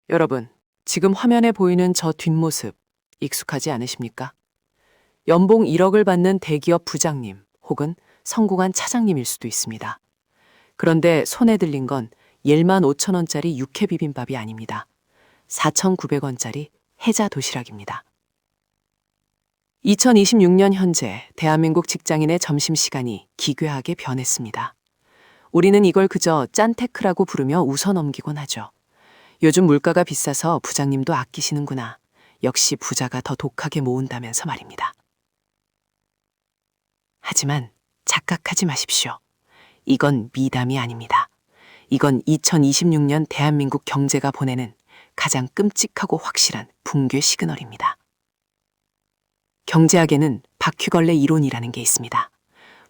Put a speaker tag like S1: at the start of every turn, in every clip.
S1: 여러분, 지금 화면에 보이는 저 뒷모습 익숙하지 않으십니까? 연봉 1억을 받는 대기업 부장님 혹은 성공한 차장님일 수도 있습니다. 그런데 손에 들린 건 15,000원짜리 육회 비빔밥이 아닙니다. 4,900원짜리 해자 도시락입니다. 2026년 현재 대한민국 직장인의 점심시간이 기괴하게 변했습니다. 우리는 이걸 그저 짠테크라고 부르며 웃어넘기곤 하죠. 요즘 물가가 비싸서 부장님도 아끼시는구나. 역시 부자가 더 독하게 모은다면서 말입니다. 하지만 착각하지 마십시오. 이건 미담이 아닙니다. 이건 2026년 대한민국 경제가 보내는 가장 끔찍하고 확실한 붕괴 시그널입니다. 경제학에는 바퀴벌레 이론이라는 게 있습니다.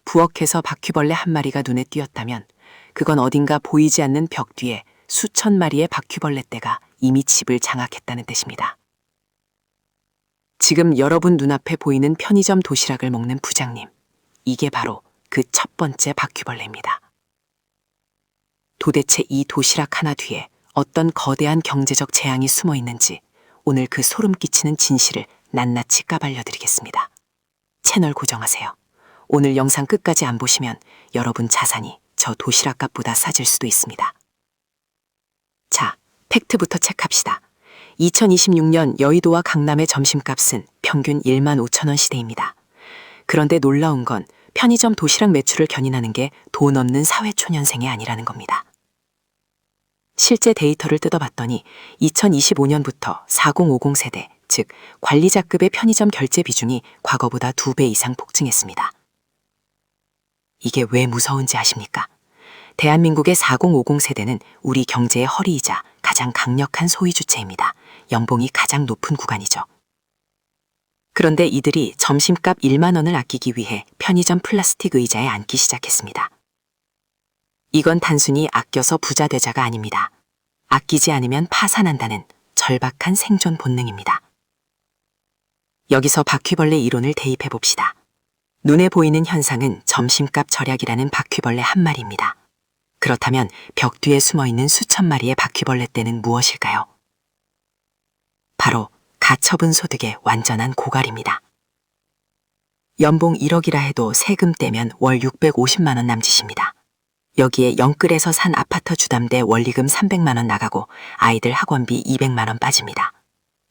S1: 부엌에서 바퀴벌레 한 마리가 눈에 띄었다면 그건 어딘가 보이지 않는 벽 뒤에 수천 마리의 바퀴벌레 떼가 이미 집을 장악했다는 뜻입니다. 지금 여러분 눈앞에 보이는 편의점 도시락을 먹는 부장님, 이게 바로 그 첫 번째 바퀴벌레입니다. 도대체 이 도시락 하나 뒤에 어떤 거대한 경제적 재앙이 숨어 있는지 오늘 그 소름 끼치는 진실을 낱낱이 까발려드리겠습니다. 채널 고정하세요. 오늘 영상 끝까지 안 보시면 여러분 자산이 저 도시락값보다 싸질 수도 있습니다. 자, 팩트부터 체크합시다. 2026년 여의도와 강남의 점심값은 평균 15,000원 시대입니다. 그런데 놀라운 건 편의점 도시락 매출을 견인하는 게 돈 없는 사회초년생이 아니라는 겁니다. 실제 데이터를 뜯어봤더니 2025년부터 4050 세대, 즉 관리자급의 편의점 결제 비중이 과거보다 2배 이상 폭증했습니다. 이게 왜 무서운지 아십니까? 대한민국의 4050 세대는 우리 경제의 허리이자 가장 강력한 소위 주체입니다. 연봉이 가장 높은 구간이죠. 그런데 이들이 점심값 1만 원을 아끼기 위해 편의점 플라스틱 의자에 앉기 시작했습니다. 이건 단순히 아껴서 부자 되자가 아닙니다. 아끼지 않으면 파산한다는 절박한 생존 본능입니다. 여기서 바퀴벌레 이론을 대입해 봅시다. 눈에 보이는 현상은 점심값 절약이라는 바퀴벌레 한 마리입니다. 그렇다면 벽 뒤에 숨어있는 수천 마리의 바퀴벌레 떼는 무엇일까요? 바로 가처분 소득의 완전한 고갈입니다. 연봉 1억이라 해도 세금 떼면 월 650만 원 남짓입니다. 여기에 영끌에서 산 아파트 주담대 원리금 300만 원 나가고 아이들 학원비 200만 원 빠집니다.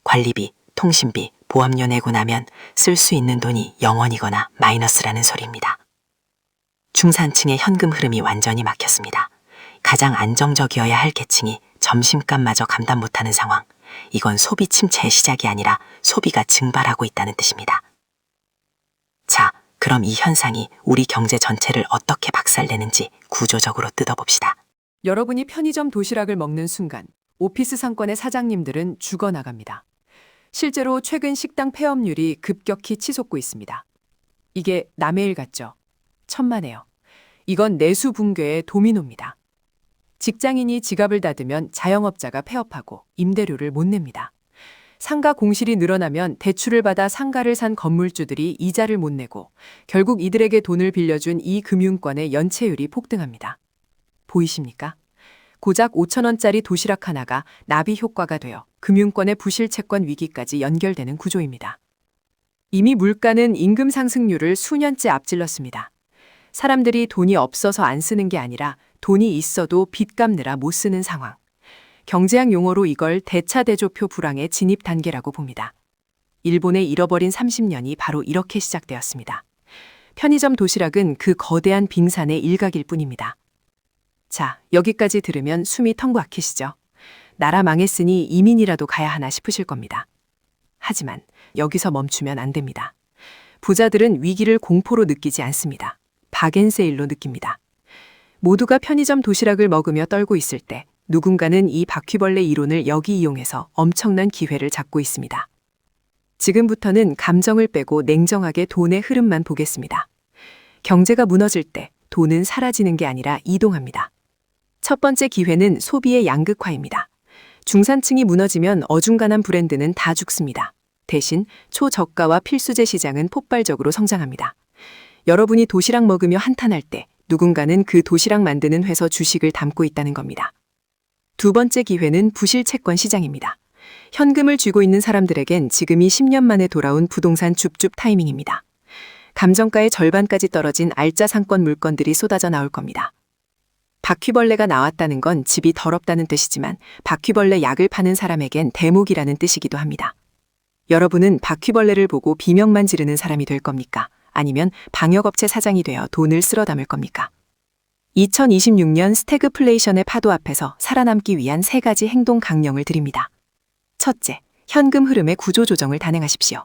S1: 관리비, 통신비, 보험료 내고 나면 쓸 수 있는 돈이 0원이거나 마이너스라는 소리입니다. 중산층의 현금 흐름이 완전히 막혔습니다. 가장 안정적이어야 할 계층이 점심값마저 감당 못하는 상황. 이건 소비 침체의 시작이 아니라 소비가 증발하고 있다는 뜻입니다. 자, 그럼 이 현상이 우리 경제 전체를 어떻게 박살내는지 구조적으로 뜯어봅시다.
S2: 여러분이 편의점 도시락을 먹는 순간 오피스 상권의 사장님들은 죽어나갑니다. 실제로 최근 식당 폐업률이 급격히 치솟고 있습니다. 이게 남의 일 같죠? 천만에요. 이건 내수 붕괴의 도미노입니다. 직장인이 지갑을 닫으면 자영업자가 폐업하고 임대료를 못 냅니다. 상가 공실이 늘어나면 대출을 받아 상가를 산 건물주들이 이자를 못 내고 결국 이들에게 돈을 빌려준 이 금융권의 연체율이 폭등합니다. 보이십니까? 고작 5,000원짜리 도시락 하나가 나비 효과가 되어 금융권의 부실 채권 위기까지 연결되는 구조입니다. 이미 물가는 임금 상승률을 수년째 앞질렀습니다. 사람들이 돈이 없어서 안 쓰는 게 아니라 돈이 있어도 빚 갚느라 못 쓰는 상황. 경제학 용어로 이걸 대차대조표 불황의 진입 단계라고 봅니다. 일본의 잃어버린 30년이 바로 이렇게 시작되었습니다. 편의점 도시락은 그 거대한 빙산의 일각일 뿐입니다. 자, 여기까지 들으면 숨이 턱 막히시죠? 나라 망했으니 이민이라도 가야 하나 싶으실 겁니다. 하지만 여기서 멈추면 안 됩니다. 부자들은 위기를 공포로 느끼지 않습니다. 박앤세일로 느낍니다. 모두가 편의점 도시락을 먹으며 떨고 있을 때 누군가는 이 바퀴벌레 이론을 역이 이용해서 엄청난 기회를 잡고 있습니다. 지금부터는 감정을 빼고 냉정하게 돈의 흐름만 보겠습니다. 경제가 무너질 때 돈은 사라지는 게 아니라 이동합니다. 첫 번째 기회는 소비의 양극화입니다. 중산층이 무너지면 어중간한 브랜드는 다 죽습니다. 대신 초저가와 필수재 시장은 폭발적으로 성장합니다. 여러분이 도시락 먹으며 한탄할 때 누군가는 그 도시락 만드는 회사 주식을 담고 있다는 겁니다. 두 번째 기회는 부실 채권 시장입니다. 현금을 쥐고 있는 사람들에겐 지금이 10년 만에 돌아온 부동산 줍줍 타이밍입니다. 감정가의 절반까지 떨어진 알짜 상권 물건들이 쏟아져 나올 겁니다. 바퀴벌레가 나왔다는 건 집이 더럽다는 뜻이지만 바퀴벌레 약을 파는 사람에겐 대목이라는 뜻이기도 합니다. 여러분은 바퀴벌레를 보고 비명만 지르는 사람이 될 겁니까? 아니면 방역업체 사장이 되어 돈을 쓸어 담을 겁니까? 2026년 스태그플레이션의 파도 앞에서 살아남기 위한 3가지 행동 강령을 드립니다. 첫째, 현금 흐름의 구조 조정을 단행하십시오.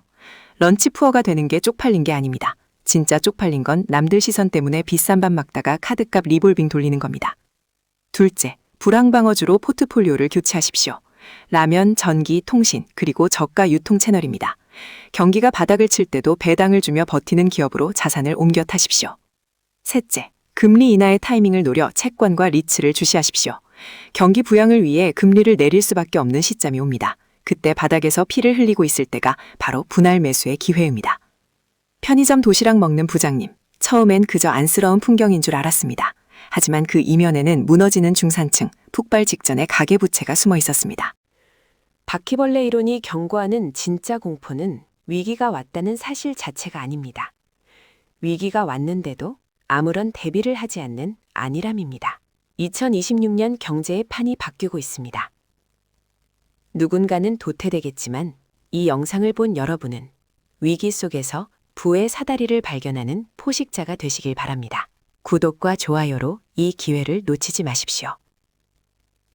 S2: 런치 푸어가 되는 게 쪽팔린 게 아닙니다. 진짜 쪽팔린 건 남들 시선 때문에 비싼 밥 먹다가 카드값 리볼빙 돌리는 겁니다. 둘째, 불황방어주로 포트폴리오를 교체하십시오. 라면, 전기, 통신, 그리고 저가 유통 채널입니다. 경기가 바닥을 칠 때도 배당을 주며 버티는 기업으로 자산을 옮겨 타십시오. 셋째, 금리 인하의 타이밍을 노려 채권과 리츠를 주시하십시오. 경기 부양을 위해 금리를 내릴 수밖에 없는 시점이 옵니다. 그때 바닥에서 피를 흘리고 있을 때가 바로 분할 매수의 기회입니다. 편의점 도시락 먹는 부장님, 처음엔 그저 안쓰러운 풍경인 줄 알았습니다. 하지만 그 이면에는 무너지는 중산층, 폭발 직전의 가계부채가 숨어 있었습니다.
S3: 바퀴벌레 이론이 경고하는 진짜 공포는 위기가 왔다는 사실 자체가 아닙니다. 위기가 왔는데도 아무런 대비를 하지 않는 안일함입니다. 2026년 경제의 판이 바뀌고 있습니다. 누군가는 도태되겠지만 이 영상을 본 여러분은 위기 속에서 부의 사다리를 발견하는 포식자가 되시길 바랍니다. 구독과 좋아요로 이 기회를 놓치지 마십시오.